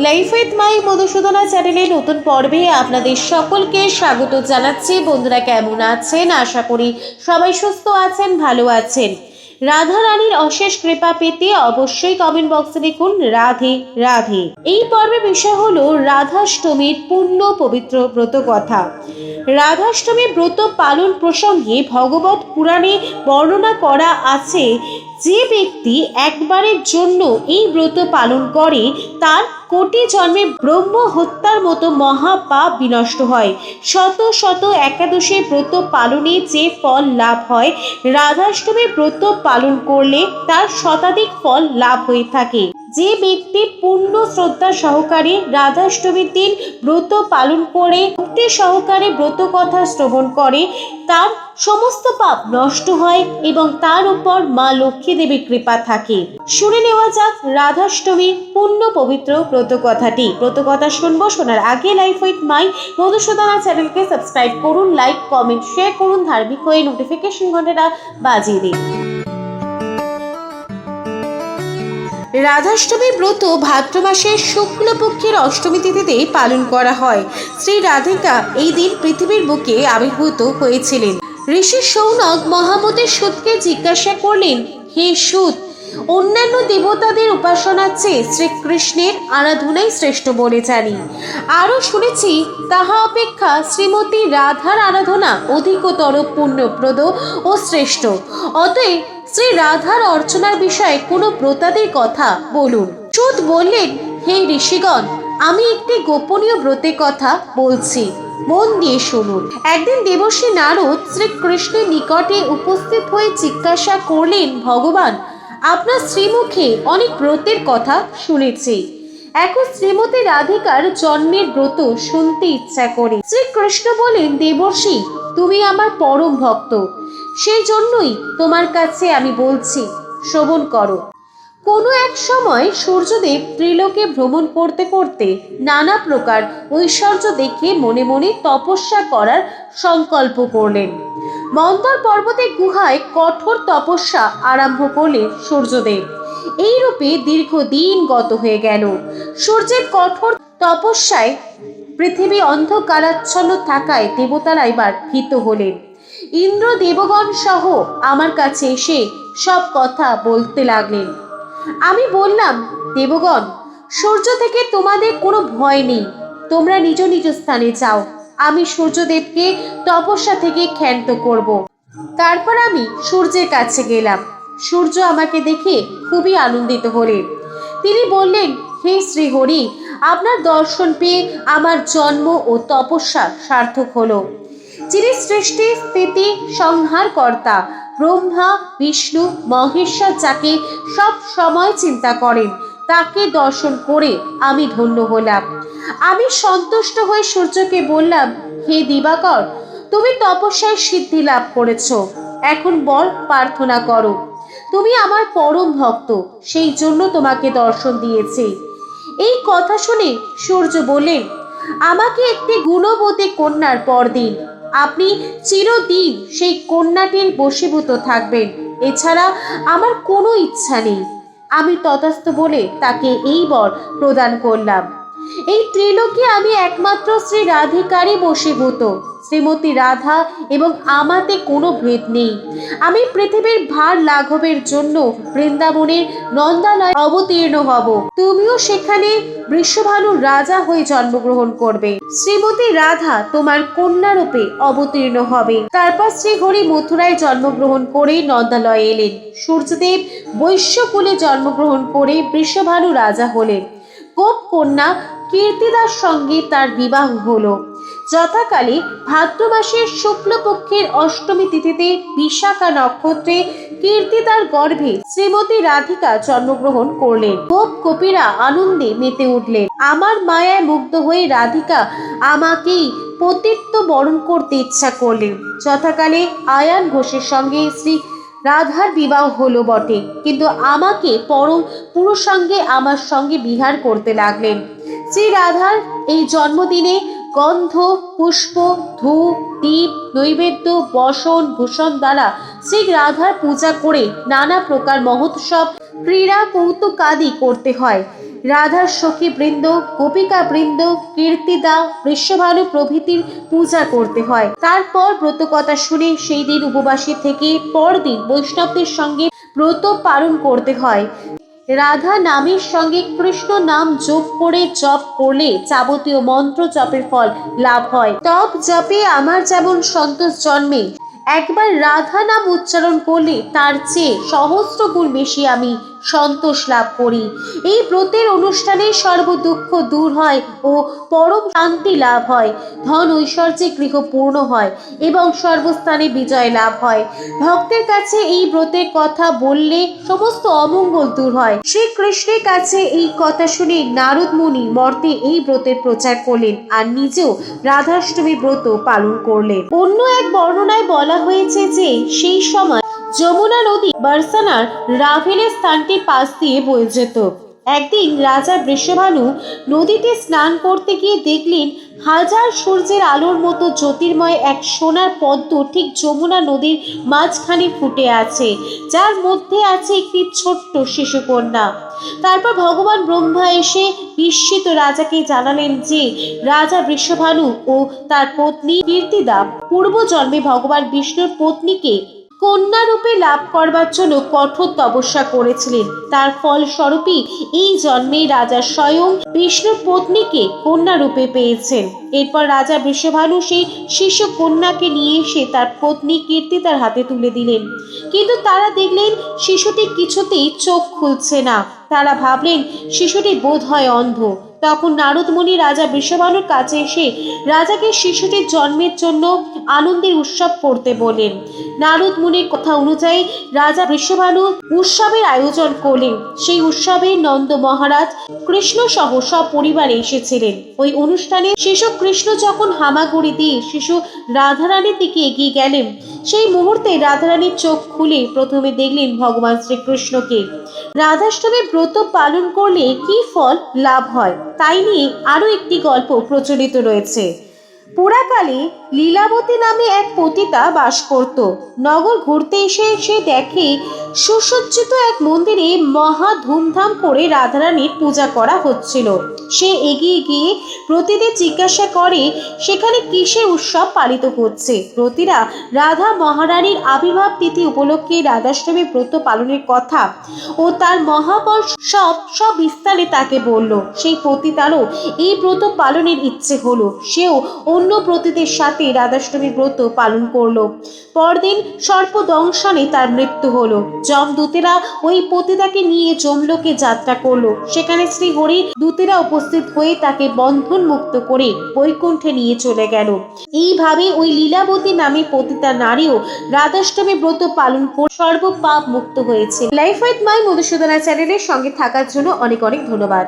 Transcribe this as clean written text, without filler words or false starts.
Life with my Madhusudana চ্যানেলে নতুন পর্বে আপনাদের সকলকে স্বাগত জানাচ্ছি। বন্ধুরা কেমন আছেন? আশা করি সবাই সুস্থ আছেন, ভালো আছেন। রাধা রানীর অশেষ কৃপা পেতে অবশ্যই কমেন্ট বক্সে লিখুন রাধে রাধে। এই পর্বের বিষয় হলো রাধাষ্টমীর পূর্ণ পবিত্র ব্রত কথা। রাধাষ্টমী ব্রত পালন প্রসঙ্গে ভগবত পুরাণে বর্ণনা করা আছে, যে ব্যক্তি একবারের জন্য এই ব্রত পালন করে তার কোটি জন্মে ব্রহ্ম হত্যার মতো মহাপাপ বিনষ্ট হয়। শত শত একাদশীর ব্রত পালনে যে ফল লাভ হয়, রাধাষ্টমীর ব্রত পালন করলে তার শতাধিক ফল লাভ হয়ে থাকে। যে ব্যক্তি পূর্ণ শ্রদ্ধা সহকারে রাধাষ্টমীর দিন ব্রত পালন করে ভক্তি সহকারে ব্রত কথা শ্রবণ করে, তার সমস্ত পাপ নষ্ট হয় এবং তার উপর মা লক্ষ্মী দেবীর কৃপা থাকে। শুনে নেওয়া যাক রাধাষ্টমীর পূর্ণ পবিত্র ব্রত কথাটি। ব্রত কথা শুনবো, শোনার আগে লাইফ উইথ মাই মধুসূদনা চ্যানেলকে সাবস্ক্রাইব করুন, লাইক কমেন্ট শেয়ার করুন, ধার্মিক হয়ে নোটিফিকেশন ঘন্টাটা বাজিয়ে দিন। রাধাষ্টমী ব্রত ভাদ্র মাসের শুক্লপক্ষের অষ্টমী তিথিতে পালন করা হয়। শ্রী রাধিকা এই দিন পৃথিবীর বুকে আবির্ভূত হয়েছিলেন। ঋষি সৌনক মহামতের সুতকে জিজ্ঞাসা করলেন, হে সুত, অন্যান্য দেবতাদের উপাসনার চেয়ে শ্রীকৃষ্ণের আরাধনাই শ্রেষ্ঠ বলে জানি। আরও শুনেছি তাহা অপেক্ষা শ্রীমতী রাধার আরাধনা অধিকতর পুণ্যপ্রদ ও শ্রেষ্ঠ। অতএব শ্রী রাধার অর্চনার বিষয়ে কোনো ব্রতাদের কথা বলুন। সুত বললেন, হে ঋষিগণ, আমি একটি গোপনীয় ব্রতের কথা বলছি, মন দিয়ে শুনুন। একদিন দেবর্ষি নারদ শ্রীকৃষ্ণের নিকটে উপস্থিত হয়ে জিজ্ঞাসা করলেন, ভগবান, আপনার শ্রীমুখে অনেক ব্রতের কথা শুনেছি, এখন শ্রীমতী রাধিকার জন্মের ব্রত শুনতে ইচ্ছা করে। শ্রীকৃষ্ণ বলেন, দেবর্ষি, তুমি আমার পরম ভক্ত, সেই জন্যই তোমার কাছে আমি বলছি, শ্রবণ করো। কোনো এক সময় সূর্যদেব ত্রিলোকে ভ্রমণ করতে করতে নানা প্রকার ঐশ্বর্য দেখে মনে মনে তপস্যা করার সংকল্প করলেন। মন্দর পর্বতের গুহায় কঠোর তপস্যা আরম্ভ করলেন সূর্যদেব। এই রূপে দীর্ঘদিন গত হয়ে গেল। সূর্যের কঠোর তপস্যায় পৃথিবী অন্ধকারাচ্ছন্ন থাকায় দেবতারা এবার ভীত হলেন। ইন্দ্র দেবগণ সহ আমার কাছে এসে সব কথা বলতে লাগলেন। আমি বললাম, দেবগণ, সূর্য থেকে তোমাদের কোনো ভয় নেই, তোমরা নিজ নিজ স্থানে যাও, আমি সূর্যদেবকে তপস্যা থেকে ক্ষান্ত করব। তারপর আমি সূর্যের কাছে গেলাম। সূর্য আমাকে দেখে খুবই আনন্দিত হলেন। তিনি বললেন, হে শ্রীহরি, আপনার দর্শন পেয়ে আমার জন্ম ও তপস্যা সার্থক হলো। যিনি সৃষ্টি স্থিতি সংহার কর্তা ব্রহ্মা বিষ্ণু মহেশ্বর, যাকে সব সময় চিন্তা করেন, তাকে দর্শন করে আমি ধন্য হলাম। আমি সন্তুষ্ট হয়ে সূর্যকে বললাম, হে দিবাকর, তুমি তপস্যায় সিদ্ধি লাভ করেছ, এখন বর প্রার্থনা করো। তুমি আমার পরম ভক্ত, সেই জন্য তোমাকে দর্শন দিয়েছি। এই কথা শুনে সূর্য বললেন, আমাকে একটি গুণবতী কন্যার পর দিন, আপনি চিরদিন সেই কন্যাটির বশীভূত থাকবেন, এছাড়া আমার কোনো ইচ্ছা নেই। আমি তথাস্তু বলে তাকে এই বর প্রদান করলাম। এই ত্রিলোকে আমি একমাত্র শ্রী রাধিকারই বশীভূত। শ্রীমতী রাধা এবং আমাতে কোনো ভেদ নেই। আমি পৃথিবীর ভার লাঘবের জন্য বৃন্দাবনের নন্দালয়ে অবতীর্ণ হব। তুমিও সেখানে বৃষভানুর রাজা হয়ে জন্মগ্রহণ করবে। শ্রীমতী রাধা তোমার কন্যারূপে অবতীর্ণ হবে। তারপর শ্রীহরি মথুরায় জন্মগ্রহণ করে নন্দালয়ে এলেন। সূর্যদেব বৈশ্যকুলে জন্মগ্রহণ করে বৃষভানু রাজা হলেন। গোপ কন্যা কীর্তিদার সঙ্গে তার বিবাহ হলো। যথাকালে ভাদ্র মাসের শুক্লপক্ষের অষ্টমী তিথিতে বিশাখা নক্ষত্রে কীর্তিদার গর্ভে শ্রীমতী রাধিকা জন্মগ্রহণ করলেন। গোপ গোপীরা আনন্দে মেতে উঠলেন। আমার মায়ায় মুগ্ধ হয়ে রাধিকা আমাকেই পতিত্ব বরণ করতে ইচ্ছা করলেন। যথাকালে আয়ান ঘোষের সঙ্গে শ্রী রাধার বিবাহ হলো বটে, কিন্তু আমাকে পরম পুরুষাঙ্গে আমার সঙ্গে বিহার করতে লাগলেন। শ্রী রাধার এই জন্মদিনে গন্ধ পুষ্প ধূপ দীপ নৈবেদ্য বসন ভূষণ দ্বারা শ্রী রাধার পূজা করে নানা প্রকার মহোৎসব ক্রীড়া কৌতুকাদি করতে হয়। রাধার সখী বৃন্দ, গোপিকা বৃন্দ, কীর্তিদা, বৃষভানু প্রভৃতির পূজা করতে হয়। তারপর ব্রত কথা শুনে সেই দিন উপবাসী থেকে পরদিন বৈষ্ণবদের সঙ্গে ব্রত পালন করতে হয়। রাধা নামের সঙ্গে কৃষ্ণ নাম যোগ করে জপ করলে যাবতীয় মন্ত্র জপের ফল লাভ হয়। তপ জপে আমার যেমন সন্তোষ জন্মে, একবার রাধা নাম উচ্চারণ করলে তার চেয়ে সহস্র গুণ বেশি আমি সন্তোষ লাভ করি। এই ব্রতের অনুষ্ঠানে সর্ব দুঃখ দূর হয় ও পরম শান্তি লাভ হয়, ধন ঐশ্বর্যে গৃহ পূর্ণ হয় এবং সর্বস্থানে বিজয় লাভ হয়। ভক্তের কাছে এই ব্রতের কথা বললে সমস্ত অমঙ্গল দূর হয়। শ্রীকৃষ্ণের কাছে এই কথা শুনে নারদ মুনি মর্তে এই ব্রতের প্রচার করলেন আর নিজেও রাধাষ্টমী ব্রত পালন করলেন। অন্য এক বর্ণনায় বলা হয়েছে যে সেই সময় যমুনা নদী বার্সানার রাভেলের স্থানটির পাশ দিয়ে বয়ে যেত। একদিন রাজা বৃষভানু নদীতে স্নান করতে গিয়ে দেখলেন হাজার সূর্যের আলোর মতো জ্যোতির্ময় এক সোনার পদ্ম ঠিক যমুনা নদীর মাঝখানে ফুটে আছে, যার মধ্যে আছে একটি ছোট্ট শিশুকন্যা। তারপর ভগবান ব্রহ্মা এসে বিস্মিত রাজাকে জানালেন যে রাজা বৃষভানু ও তার পত্নী কীর্তিদা পূর্বজন্মে ভগবান বিষ্ণুর পত্নীকে কন্যা রূপে লাভ করবার জন্য কঠোর তপস্যা করেছিলেন। তার ফলস্বরূপই এই জন্মে রাজা স্বয়ং বিষ্ণুর পত্নীকে কন্যা রূপে পেয়েছেন। এরপর রাজা বৃষভানু সেই শিশু কন্যাকে নিয়ে এসে তার পত্নী কীর্তিদার হাতে তুলে দিলেন, কিন্তু তারা দেখলেন শিশুটি কিছুতেই চোখ খুলছে না। তারা ভাবলেন শিশুটি বোধ হয় অন্ধ। তখন নারদ মুনি রাজা বৃষভানুর কাছে এসে রাজাকে শিশুটির জন্মের জন্য আনন্দের উৎসব করতে বলেন। নারদ মুনির কথা অনুযায়ী রাজা বৃষভানু উৎসবের আয়োজন করলেন। সেই উৎসবে নন্দ মহারাজ কৃষ্ণ সহ সব পরিবারে এসেছিলেন। ওই অনুষ্ঠানে শিশু কৃষ্ণ যখন হামাগুড়ি দিয়ে শিশু রাধারানীর দিকে এগিয়ে গেলেন, সেই মুহূর্তে রাধারানীর চোখ খুলে প্রথমে দেখলেন ভগবান শ্রীকৃষ্ণকে। রাধাষ্টমী ব্রত পালন করলে কি ফল লাভ হয় তাই নিয়ে আরো একটি গল্প প্রচলিত রয়েছে। পুরাকালে লীলাবতী নামে এক পতিতা বাস করত। নগর ঘুরতে এসে সে দেখে সুসজ্জিত এক মন্দিরে মহা ধুমধাম করে রাধারানীর পূজা করা হচ্ছিল। সে এগিয়ে গিয়ে প্রতিদিন জিজ্ঞাসা করে সেখানে কিসের উৎসব পালিত হচ্ছে। প্রতিরা রাধা মহারানীর আবির্ভাব তিথি উপলক্ষে রাধাষ্টমী ব্রত পালনের কথা ও তার মহাফল সব বিস্তারে তাকে বলল। সেই পতিতারও এই ব্রত পালনের ইচ্ছে হলো। সেও অন্য প্রতিদের সাথে রাধাষ্টমী ব্রত পালন করলো। পরদিন সর্পদংশনে তার মৃত্যু হলো। যমদূতেরা ওই পতিতাকে নিয়ে যমলোকে যাত্রা করলো। সেখানে শ্রী হরির দূতেরা উপস্থিত হয়ে তাকে বন্ধন মুক্ত করে বৈকুণ্ঠে নিয়ে চলে গেল। এইভাবে ওই লীলাবতী নামে পতিতা নারীও রাধাষ্টমী ব্রত পালন করে সর্বপাপ মুক্ত হয়েছে। লাইফ উইথ মাই মধুসূদনা চ্যানেলের সঙ্গে থাকার জন্য অনেক অনেক ধন্যবাদ।